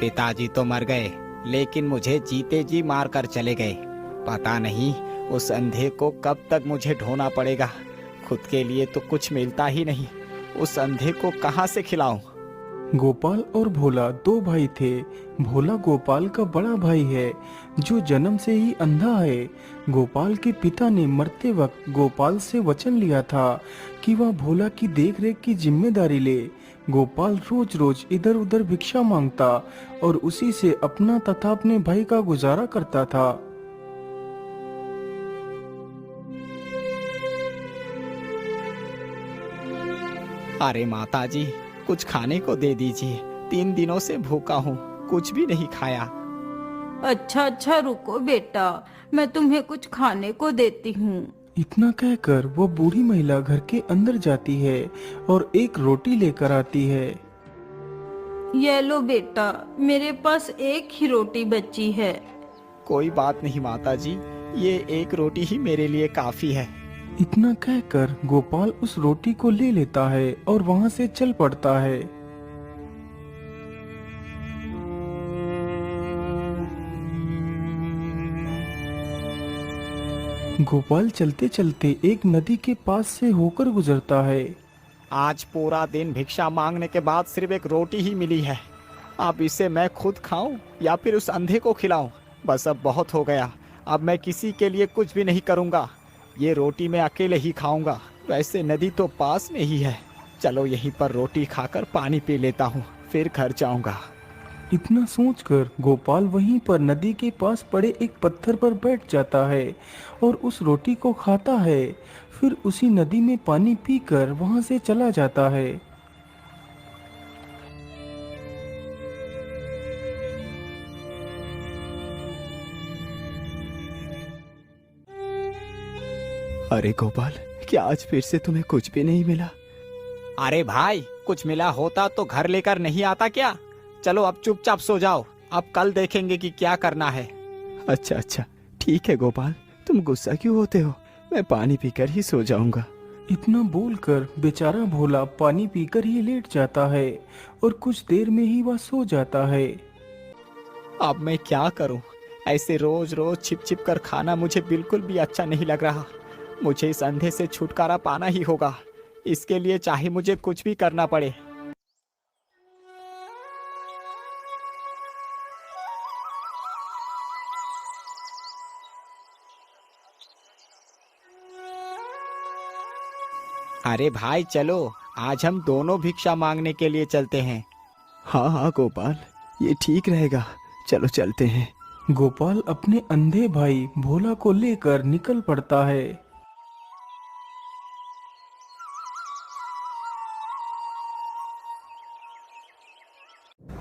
पिताजी तो मर गए, लेकिन मुझे जीते जी मार कर चले गए। पता नहीं उस अंधे को कब तक मुझे ढोना पड़ेगा। खुद के लिए तो कुछ मिलता ही नहीं, उस अंधे को कहाँ से खिलाऊं? गोपाल और भोला दो भाई थे। भोला गोपाल का बड़ा भाई है जो जन्म से ही अंधा है। गोपाल के पिता ने मरते वक्त गोपाल से वचन लिया था कि वह भोला की देखरेख की जिम्मेदारी ले। गोपाल रोज रोज इधर उधर भिक्षा मांगता और उसी से अपना तथा अपने भाई का गुजारा करता था। अरे माताजी, कुछ खाने को दे दीजिए। 3 दिनों से भूखा हूँ, कुछ भी नहीं खाया। अच्छा अच्छा रुको बेटा, मैं तुम्हें कुछ खाने को देती हूँ। इतना कहकर वो बूढ़ी महिला घर के अंदर जाती है और एक रोटी लेकर आती है। ये लो बेटा, मेरे पास एक ही रोटी बची है। कोई बात नहीं माताजी, ये एक रोटी ही मेरे लिए काफी है। इतना कहकर गोपाल उस रोटी को ले लेता है और वहां से चल पड़ता है। गोपाल चलते चलते एक नदी के पास से होकर गुजरता है। आज पूरा दिन भिक्षा मांगने के बाद सिर्फ एक रोटी ही मिली है। अब इसे मैं खुद खाऊं या फिर उस अंधे को खिलाऊं? बस अब बहुत हो गया, अब मैं किसी के लिए कुछ भी नहीं करूंगा। ये रोटी मैं अकेले ही खाऊंगा। वैसे नदी तो पास में ही है, चलो यहीं पर रोटी खाकर पानी पी लेता हूँ, फिर घर जाऊंगा। इतना सोचकर गोपाल वहीं पर नदी के पास पड़े एक पत्थर पर बैठ जाता है और उस रोटी को खाता है। फिर उसी नदी में पानी पीकर वहां से चला जाता है। अरे गोपाल, क्या आज फिर से तुम्हें कुछ भी नहीं मिला? अरे भाई, कुछ मिला होता तो घर लेकर नहीं आता क्या? चलो अब चुपचाप सो जाओ, अब कल देखेंगे कि क्या करना है। अच्छा अच्छा, ठीक है गोपाल, तुम गुस्सा क्यों होते हो? मैं पानी पीकर ही सो जाऊंगा। इतना बोलकर बेचारा भोला पानी पीकर ही लेट जाता है और कुछ देर में ही वह सो जाता है। अब मैं क्या करूं? ऐसे रोज रोज छिप छिप कर खाना मुझे बिल्कुल भी अच्छा नहीं लग रहा। मुझे इस अंधे से छुटकारा पाना ही होगा, इसके लिए चाहे मुझे कुछ भी करना पड़े। अरे भाई चलो, आज हम दोनों भिक्षा मांगने के लिए चलते हैं। हाँ हाँ गोपाल, ये ठीक रहेगा, चलो चलते हैं। गोपाल अपने अंधे भाई भोला को लेकर निकल पड़ता है।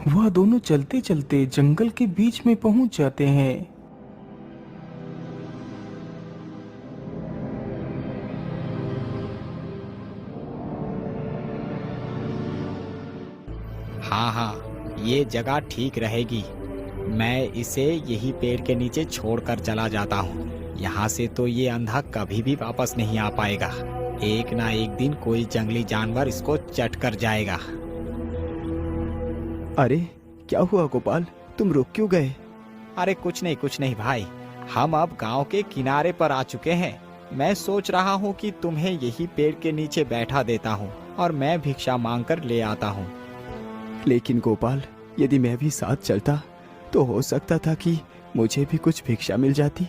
वह दोनों चलते चलते जंगल के बीच में पहुंच जाते हैं। हाँ हाँ, ये जगह ठीक रहेगी। मैं इसे यही पेड़ के नीचे छोड़कर चला जाता हूँ। यहाँ से तो ये अंधा कभी भी वापस नहीं आ पाएगा। एक ना एक दिन कोई जंगली जानवर इसको चट कर जाएगा। अरे क्या हुआ गोपाल, तुम रुक क्यों गए? अरे कुछ नहीं भाई, हम अब गांव के किनारे पर आ चुके हैं। मैं सोच रहा हूँ कि तुम्हें यही पेड़ के नीचे बैठा देता हूँ और मैं भिक्षा मांग कर ले आता हूँ। लेकिन गोपाल, यदि मैं भी साथ चलता तो हो सकता था कि मुझे भी कुछ भिक्षा मिल जाती।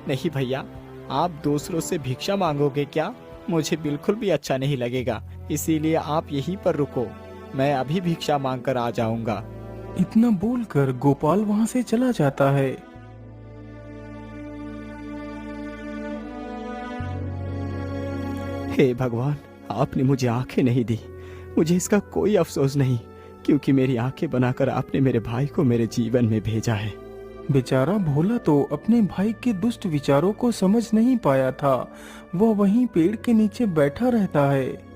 नहीं भैया, आप दूसरों से भिक्षा मांगोगे क्या? मुझे बिल्कुल भी अच्छा नहीं लगेगा, इसीलिए आप यहीं पर रुको, मैं अभी भिक्षा मांग कर आ जाऊंगा। इतना बोलकर गोपाल वहां से चला जाता है। हे भगवान, आपने मुझे आंखें नहीं दी। मुझे इसका कोई अफसोस नहीं, क्योंकि मेरी आंखें बनाकर आपने मेरे भाई को मेरे जीवन में भेजा है। बेचारा भोला तो अपने भाई के दुष्ट विचारों को समझ नहीं पाया था। वह वहीं पेड़ के नीचे बैठा रहता है।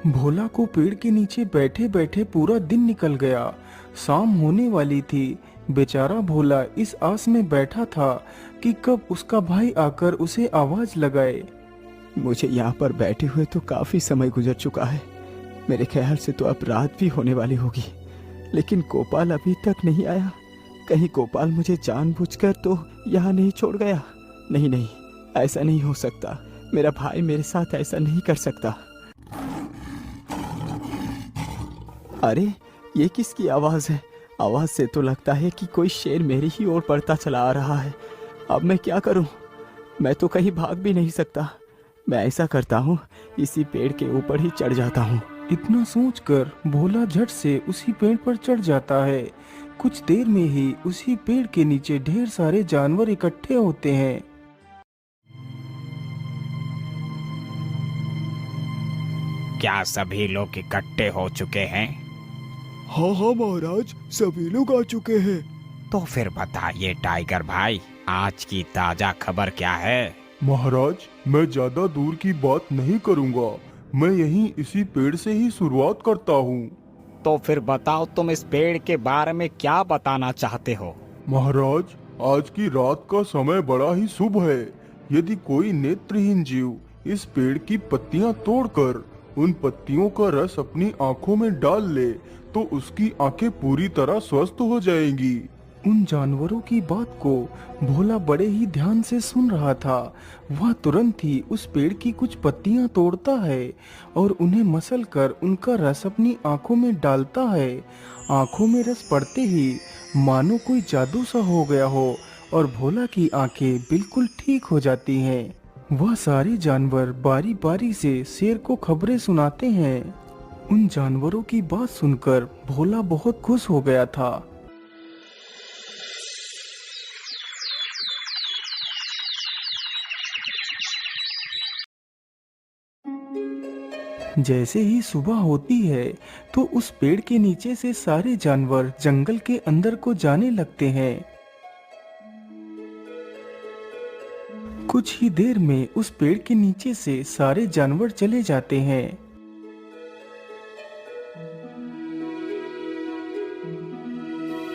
भोला को पेड़ के नीचे बैठे बैठे पूरा दिन निकल गया। शाम होने वाली थी। बेचारा भोला इस आस में बैठा था कि कब उसका भाई आकर उसे आवाज लगाए। मुझे यहाँ पर बैठे हुए तो काफी समय गुजर चुका है। मेरे ख्याल से तो अब रात भी होने वाली होगी। लेकिन गोपाल अभी तक नहीं आया। कहीं गोपाल मुझे जानबूझकर तो यहाँ नहीं छोड़ गया। नहीं नहीं, ऐसा नहीं हो सकता। मेरा भाई मेरे साथ ऐसा नहीं कर सकता। अरे ये किसकी आवाज है? आवाज से तो लगता है कि कोई शेर मेरी ही ओर बढ़ता चला आ रहा है। अब मैं क्या करूं? मैं तो कहीं भाग भी नहीं सकता। मैं ऐसा करता हूं, इसी पेड़ के ऊपर ही चढ़ जाता हूं। इतना सोचकर भोला झट से उसी पेड़ पर चढ़ जाता है। कुछ देर में ही उसी पेड़ के नीचे ढेर सारे जानवर इकट्ठे होते हैं। क्या सभी लोग इकट्ठे हो चुके हैं? हाँ हाँ महाराज, सभी लोग आ चुके हैं। तो फिर बताइए टाइगर भाई, आज की ताजा खबर क्या है? महाराज, मैं ज्यादा दूर की बात नहीं करूंगा। मैं यहीं इसी पेड़ से ही शुरुआत करता हूँ। तो फिर बताओ, तुम इस पेड़ के बारे में क्या बताना चाहते हो? महाराज, आज की रात का समय बड़ा ही शुभ है। यदि कोई नेत्रहीन जीव इस पेड़ की पत्तियां तोड़कर उन पत्तियों का रस अपनी आंखों में डाल ले तो उसकी आंखें पूरी तरह स्वस्थ हो जाएंगी। उन जानवरों की बात को भोला बड़े ही ध्यान से सुन रहा था। वह तुरंत ही उस पेड़ की कुछ पत्तियां तोड़ता है और उन्हें मसल कर उनका रस अपनी आंखों में डालता है। आंखों में रस पड़ते ही मानो कोई जादू सा हो गया हो और भोला की आंखें बिल्कुल ठीक हो जाती हैं। वह सारे जानवर बारी बारी से शेर को खबरें सुनाते हैं। उन जानवरों की बात सुनकर भोला बहुत खुश हो गया था। जैसे ही सुबह होती है तो उस पेड़ के नीचे से सारे जानवर जंगल के अंदर को जाने लगते हैं। कुछ ही देर में उस पेड़ के नीचे से सारे जानवर चले जाते हैं।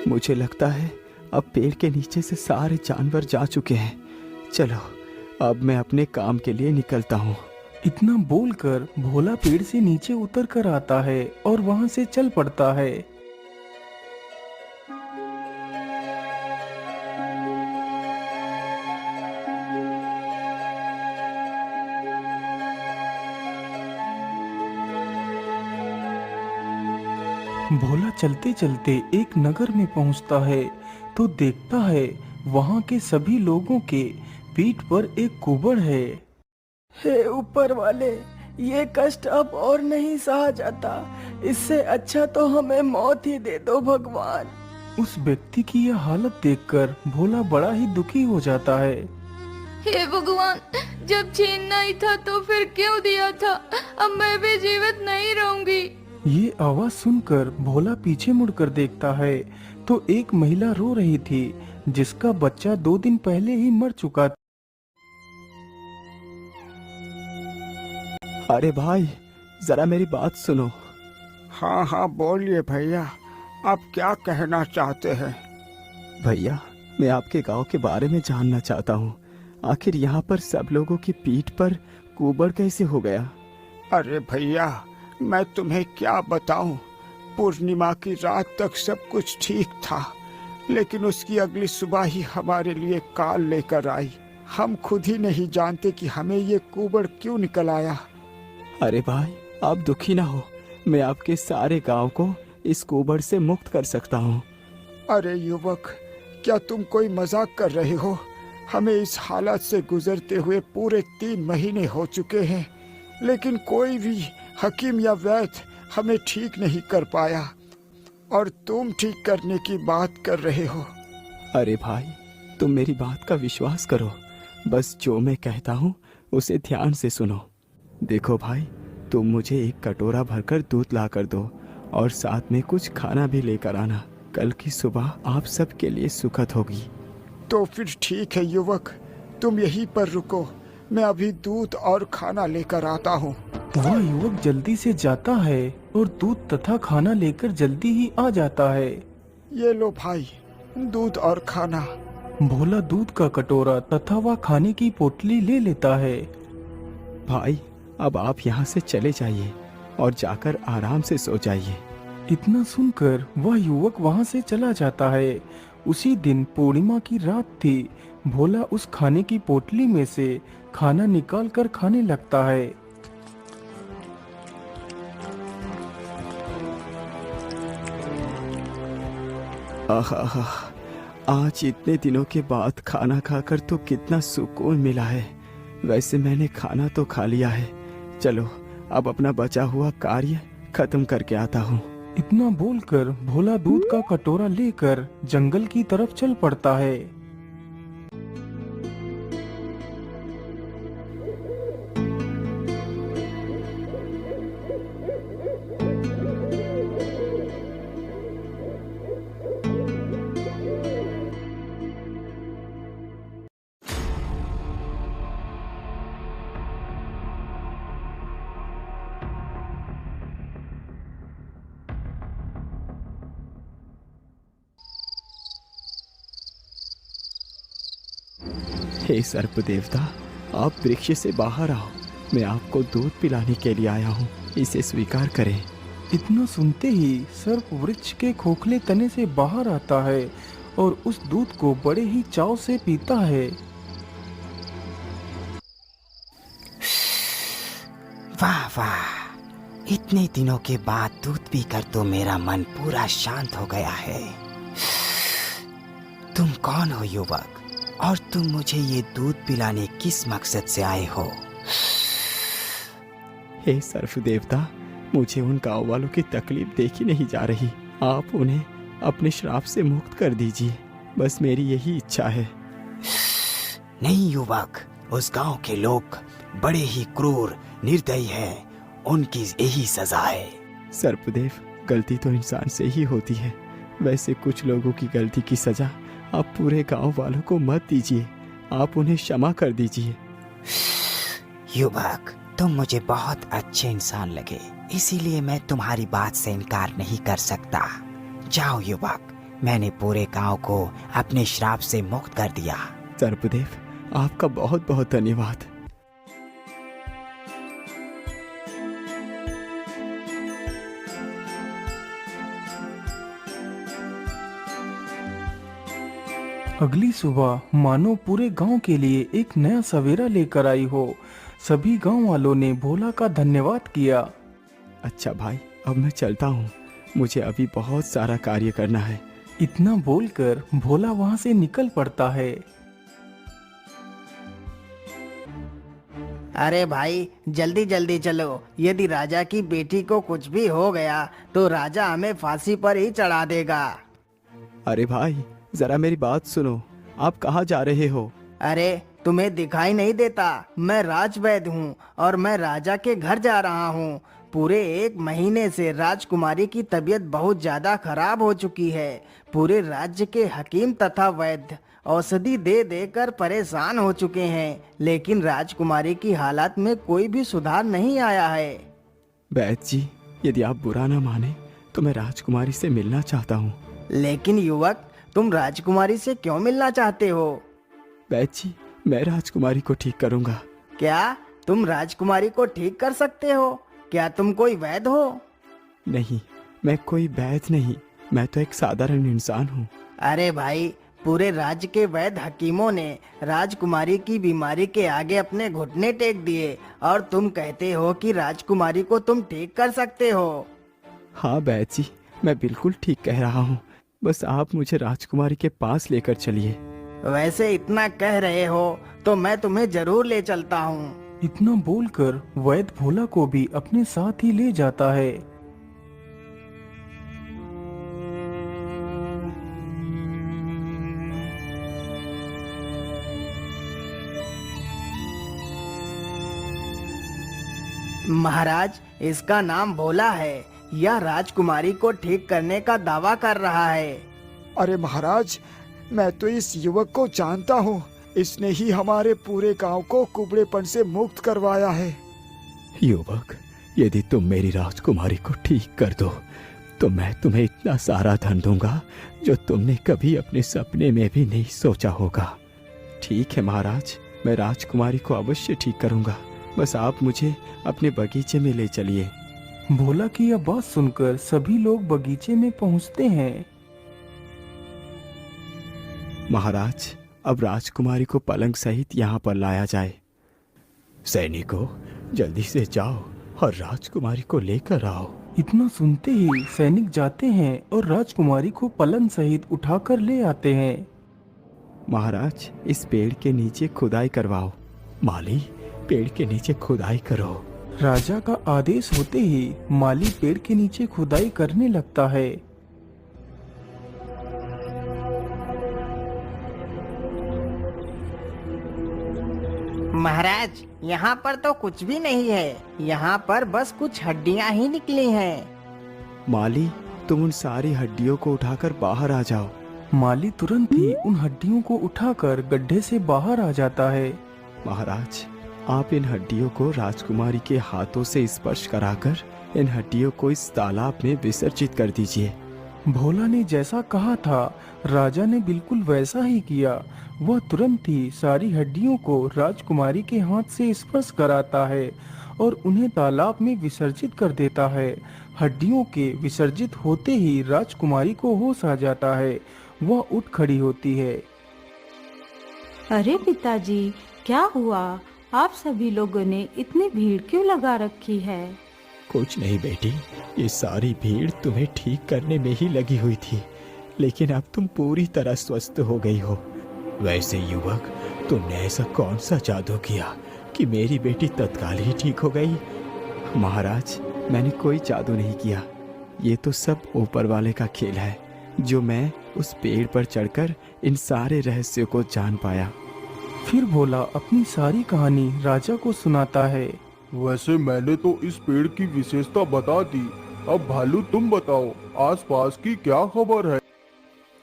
मुझे लगता है अब पेड़ के नीचे से सारे जानवर जा चुके हैं। चलो, अब मैं अपने काम के लिए निकलता हूँ। इतना बोलकर भोला पेड़ से नीचे उतर कर आता है और वहां से चल पड़ता है। भोला चलते चलते एक नगर में पहुंचता है तो देखता है वहां के सभी लोगों के पीठ पर एक कुबड़ है। हे ऊपर वाले, ये कष्ट अब और नहीं सहा जाता। इससे अच्छा तो हमें मौत ही दे दो भगवान। उस व्यक्ति की यह हालत देखकर भोला बड़ा ही दुखी हो जाता है। हे भगवान, जब छीनना ही था तो फिर क्यों दिया था? अब मैं भी जीवित नहीं रहूंगी। ये आवाज सुनकर भोला पीछे मुड़कर देखता है तो एक महिला रो रही थी जिसका बच्चा 2 दिन पहले ही मर चुका था। अरे भाई, जरा मेरी बात सुनो। हाँ हाँ, बोलिए भैया, आप क्या कहना चाहते हैं? भैया, मैं आपके गांव के बारे में जानना चाहता हूँ। आखिर यहाँ पर सब लोगों की पीठ पर कुबड़ कैसे हो गया? अरे भैया, मैं तुम्हें क्या बताऊं। पूर्णिमा की रात तक सब कुछ ठीक था, लेकिन उसकी अगली सुबह ही हमारे लिए काल लेकर आई। हम खुद ही नहीं जानते कि हमें ये कुबड़ क्यों निकल आया। अरे भाई, आप दुखी ना हो। मैं आपके सारे गांव को इस कुबड़ से मुक्त कर सकता हूँ। अरे युवक, क्या तुम कोई मजाक कर रहे हो? हमें इस हालत से गुजरते हुए पूरे 3 महीने हो चुके हैं, लेकिन कोई भी हकीम या वैद्य हमें ठीक नहीं कर पाया, और तुम ठीक करने की बात कर रहे हो। अरे भाई, तुम मेरी बात का विश्वास करो। बस जो मैं कहता हूँ उसे ध्यान से सुनो। देखो भाई, तुम मुझे एक कटोरा भरकर दूध ला कर दो और साथ में कुछ खाना भी लेकर आना। कल की सुबह आप सबके लिए सुखद होगी। तो फिर ठीक है युवक, तुम यहीं पर रुको, मैं अभी दूध और खाना लेकर आता हूँ। वह युवक जल्दी से जाता है और दूध तथा खाना लेकर जल्दी ही आ जाता है। ये लो भाई, दूध और खाना। भोला दूध का कटोरा तथा वह खाने की पोटली ले लेता है। भाई, अब आप यहाँ से चले जाइए और जाकर आराम से सो जाइए। इतना सुनकर वह युवक वहां से चला जाता है। उसी दिन पूर्णिमा की रात थी। भोला उस खाने की पोटली में से खाना निकाल कर खाने लगता है। आहा, आज इतने दिनों के बाद खाना खाकर तो कितना सुकून मिला है। वैसे मैंने खाना तो खा लिया है, चलो अब अपना बचा हुआ कार्य खत्म करके आता हूँ। इतना बोलकर भोला दूध का कटोरा लेकर जंगल की तरफ चल पड़ता है। हे सर्प देवता, आप वृक्ष से बाहर आओ। मैं आपको दूध पिलाने के लिए आया हूँ, इसे स्वीकार करें। इतना सुनते ही सर्प वृक्ष के खोखले तने से बाहर आता है और उस दूध को बड़े ही चाव से पीता है। वाह वाह, इतने दिनों के बाद दूध पीकर तो मेरा मन पूरा शांत हो गया है। तुम कौन हो युवक, और तुम मुझे ये दूध पिलाने किस मकसद से आए हो? हे सर्प देवता, मुझे उन गांव वालों की तकलीफ देखी नहीं जा रही। आप उन्हें अपने श्राप से मुक्त कर दीजिए, बस मेरी यही इच्छा है। नहीं युवक, उस गांव के लोग बड़े ही क्रूर निर्दयी हैं, उनकी यही सजा है। सर्पदेव, गलती तो इंसान से ही होती है। वैसे कुछ लोगों की गलती की सजा आप पूरे गांव वालों को मत दीजिए, आप उन्हें क्षमा कर दीजिए। युवक, तुम मुझे बहुत अच्छे इंसान लगे, इसीलिए मैं तुम्हारी बात से इनकार नहीं कर सकता। जाओ युवक, मैंने पूरे गांव को अपने श्राप से मुक्त कर दिया। सर्पदेव, आपका बहुत बहुत धन्यवाद। अगली सुबह मानो पूरे गांव के लिए एक नया सवेरा लेकर आई हो। सभी गांव वालों ने भोला का धन्यवाद किया। अच्छा भाई, अब मैं चलता हूँ, मुझे अभी बहुत सारा कार्य करना है। इतना बोलकर भोला वहां से निकल पड़ता है। अरे भाई, जल्दी जल्दी चलो, यदि राजा की बेटी को कुछ भी हो गया तो राजा हमें फांसी पर ही चढ़ा देगा। अरे भाई, जरा मेरी बात सुनो, आप कहाँ जा रहे हो? अरे तुम्हें दिखाई नहीं देता, मैं राजवैद्य हूँ और मैं राजा के घर जा रहा हूँ। पूरे 1 महीने से राजकुमारी की तबीयत बहुत ज्यादा खराब हो चुकी है। पूरे राज्य के हकीम तथा वैद्य औषधि दे देकर परेशान हो चुके हैं, लेकिन राजकुमारी की हालत में कोई भी सुधार नहीं आया है। वैद्य जी, यदि आप बुरा ना माने तो मैं राजकुमारी से मिलना चाहता हूँ। लेकिन युवक, तुम राजकुमारी से क्यों मिलना चाहते हो? वैद्य जी, मैं राजकुमारी को ठीक करूँगा। क्या तुम राजकुमारी को ठीक कर सकते हो? क्या तुम कोई वैद्य हो? नहीं, मैं कोई वैद्य नहीं, मैं तो एक साधारण इंसान हूँ। अरे भाई, पूरे राज्य के वैद्य हकीमों ने राजकुमारी की बीमारी के आगे अपने घुटने टेक दिए और तुम कहते हो कि राजकुमारी को तुम ठीक कर सकते हो। हाँ वैद्य जी, मैं बिल्कुल ठीक कह रहा हूँ, बस आप मुझे राजकुमारी के पास लेकर चलिए। वैसे इतना कह रहे हो तो मैं तुम्हें जरूर ले चलता हूँ। इतना बोलकर वैद्य भोला को भी अपने साथ ही ले जाता है। महाराज, इसका नाम भोला है। यह राजकुमारी को ठीक करने का दावा कर रहा है। अरे महाराज, मैं तो इस युवक को जानता हूँ, इसने ही हमारे पूरे गांव को कुबड़ेपन से मुक्त करवाया है। युवक, यदि तुम मेरी राजकुमारी को ठीक कर दो तो मैं तुम्हें इतना सारा धन दूंगा जो तुमने कभी अपने सपने में भी नहीं सोचा होगा। ठीक है महाराज, मैं राजकुमारी को अवश्य ठीक करूंगा, बस आप मुझे अपने बगीचे में ले चलिए। भोला की यह बात सुनकर सभी लोग बगीचे में पहुंचते हैं। महाराज, अब राजकुमारी को पलंग सहित यहाँ पर लाया जाए। सैनिकों, जल्दी से जाओ और राजकुमारी को लेकर आओ। इतना सुनते ही सैनिक जाते हैं और राजकुमारी को पलंग सहित उठाकर ले आते हैं। महाराज, इस पेड़ के नीचे खुदाई करवाओ। माली, पेड़ के नीचे खुदाई करो। राजा का आदेश होते ही माली पेड़ के नीचे खुदाई करने लगता है। महाराज, यहाँ पर तो कुछ भी नहीं है, यहाँ पर बस कुछ हड्डियाँ ही निकली हैं। माली, तुम उन सारी हड्डियों को उठाकर बाहर आ जाओ। माली तुरंत ही उन हड्डियों को उठाकर गड्ढे से बाहर आ जाता है। महाराज, आप इन हड्डियों को राजकुमारी के हाथों से स्पर्श कराकर इन हड्डियों को इस तालाब में विसर्जित कर दीजिए। भोला ने जैसा कहा था, राजा ने बिल्कुल वैसा ही किया। वह तुरंत ही सारी हड्डियों को राजकुमारी के हाथ से स्पर्श कराता है और उन्हें तालाब में विसर्जित कर देता है। हड्डियों के विसर्जित होते ही राजकुमारी को होश आ जाता है। वह उठ खड़ी होती है। अरे पिताजी, क्या हुआ? आप सभी लोगों ने इतनी भीड़ क्यों लगा रखी है? कुछ नहीं बेटी, ये सारी भीड़ तुम्हें ठीक करने में ही लगी हुई थी, लेकिन अब तुम पूरी तरह स्वस्थ हो गई हो। वैसे युवक, तुमने ऐसा कौन सा जादू किया कि मेरी बेटी तत्काल ही ठीक हो गई? महाराज, मैंने कोई जादू नहीं किया। ये तो सब ऊपर वाले का खेल है, जो मैं उस पेड़ पर चढ़कर इन सारे रहस्यों को जान पाया। फिर भोला अपनी सारी कहानी राजा को सुनाता है। वैसे मैंने तो इस पेड़ की विशेषता बता दी। अब भालू, तुम बताओ, आसपास की क्या खबर है?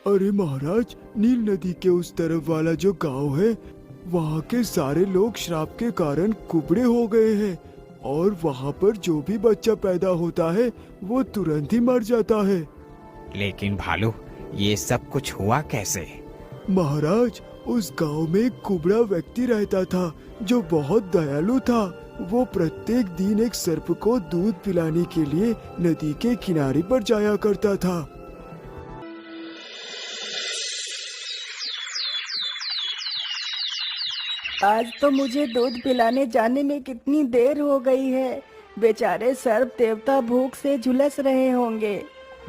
अरे महाराज, नील नदी के उस तरफ वाला जो गांव है, वहाँ के सारे लोग श्राप के कारण कुबड़े हो गए हैं और वहाँ पर जो भी बच्चा पैदा होता है वो तुरंत ही मर जाता है। लेकिन भालू, ये सब कुछ हुआ कैसे? महाराज, उस गांव में एक कुबड़ा व्यक्ति रहता था जो बहुत दयालु था। वो प्रत्येक दिन एक सर्प को दूध पिलाने के लिए नदी के किनारे पर जाया करता था। आज तो मुझे दूध पिलाने जाने में कितनी देर हो गई है। बेचारे सर्प देवता भूख से झुलस रहे होंगे।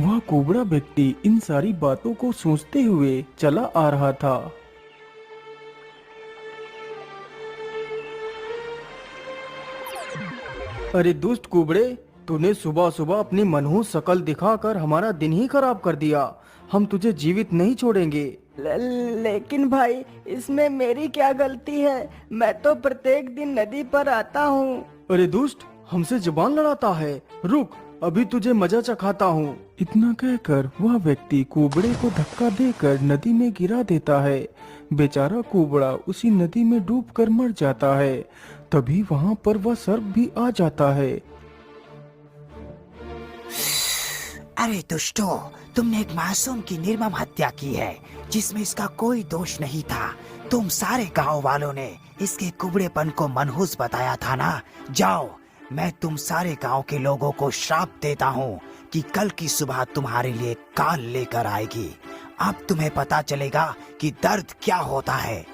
वह कुबड़ा व्यक्ति इन सारी बातों को सोचते हुए चला आ रहा था। अरे दुष्ट कुबड़े, तूने सुबह सुबह अपनी मनहूस शकल दिखाकर हमारा दिन ही खराब कर दिया। हम तुझे जीवित नहीं छोड़ेंगे। लेकिन भाई, इसमें मेरी क्या गलती है? मैं तो प्रत्येक दिन नदी पर आता हूँ। अरे दुष्ट, हमसे जुबान लड़ाता है। रुक, अभी तुझे मजा चखाता हूँ। इतना कहकर वह व्यक्ति कुबड़े को धक्का देकर नदी में गिरा देता है। बेचारा कुबड़ा उसी नदी में डूबकर मर जाता है। तभी वहाँ पर वह सर्प भी आ जाता है। अरे दुष्टो, तुमने एक मासूम की निर्मम हत्या की है, जिसमें इसका कोई दोष नहीं था। तुम सारे गांव वालों ने इसके कुबड़ेपन को मनहूस बताया था ना। जाओ, मैं तुम सारे गांव के लोगों को श्राप देता हूँ कि कल की सुबह तुम्हारे लिए काल लेकर आएगी। अब तुम्हें पता चलेगा कि दर्द क्या होता है।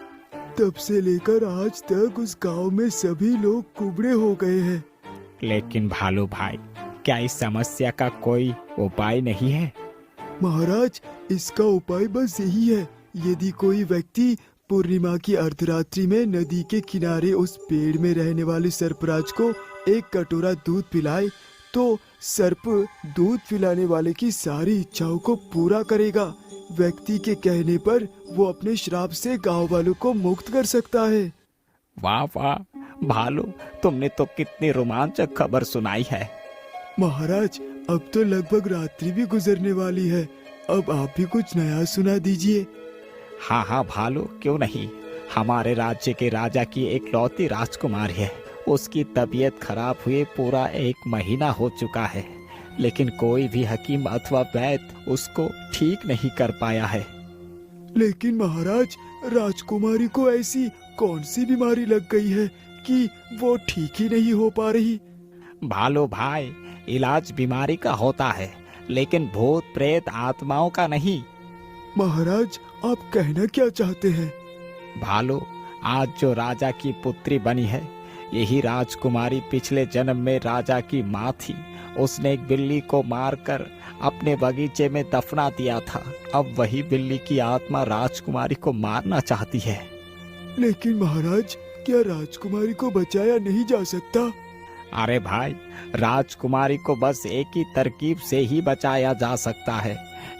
तब से लेकर आज तक उस गांव में सभी लोग कुबड़े हो गए हैं। लेकिन भालू भाई, क्या इस समस्या का कोई उपाय नहीं है? महाराज, इसका उपाय बस यही है। यदि कोई व्यक्ति पूर्णिमा की अर्धरात्रि में नदी के किनारे उस पेड़ में रहने वाले सर्पराज को एक कटोरा दूध पिलाए, तो सर्प दूध पिलाने वाले की सारी इच्छाओं को पूरा करेगा। व्यक्ति के कहने पर वो अपने श्राप से गांव वालों को मुक्त कर सकता है। वाह वाह भालू, तुमने तो कितनी रोमांचक खबर सुनाई है। महाराज, अब तो लगभग रात्रि भी गुजरने वाली है। अब आप भी कुछ नया सुना दीजिए। हाँ हाँ भालू, क्यों नहीं। हमारे राज्य के राजा की एक लौती राजकुमारी है। उसकी तबीयत खराब हुए पूरा 1 महीना हो चुका है, लेकिन कोई भी हकीम अथवा वैद्य उसको ठीक नहीं कर पाया है। लेकिन महाराज, राजकुमारी को ऐसी कौन सी बीमारी लग गई है कि वो ठीक ही नहीं हो पा रही? भालू भाई, इलाज बीमारी का होता है, लेकिन भूत प्रेत आत्माओं का नहीं। महाराज, आप कहना क्या चाहते हैं? भालू, आज जो राजा की पुत्री बनी है, यही राजकुमारी पिछले जन्म में राजा की माँ थी। उसने एक बिल्ली को मारकर अपने बगीचे में दफना दिया था। अब वही बिल्ली की आत्मा राजकुमारी को मारना चाहती है। लेकिन महाराज, क्या राजकुमारी को बचाया नहीं जा सकता? अरे भाई, राजकुमारी को बस एक ही तरकीब से ही बचाया जा सकता है।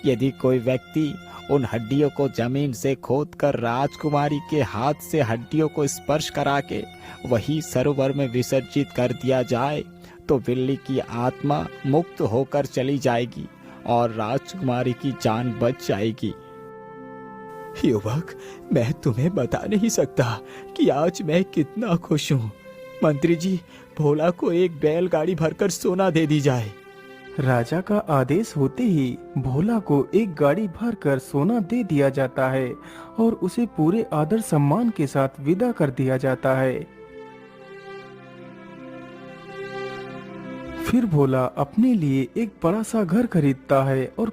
यदि कोई व्यक्ति उन हड्डियों को जमीन से खोदकर राजकुमारी के हाथ से हड्डियों को स्पर्श करा के वही सरोवर में विसर्जित कर दिया जाए, तो बिल्ली की आत्मा मुक्त होकर चली जाएगी और राजकुमारी की जान बच जाएगी। युवक, मैं तुम्हें बता नहीं सकता कि आज मैं कितना खुश हूँ। मंत्री जी, भोला को एक बैलगाड़ी भरकर सोना दे दी जाए। राजा का आदेश होते ही भोला को एक गाड़ी भरकर सोना दे दिया जाता है और उसे पूरे आदर सम्मान के साथ विदा कर दिया जाता है। फिर भोला अपने लिए एक बड़ा सा घर खरीदता है और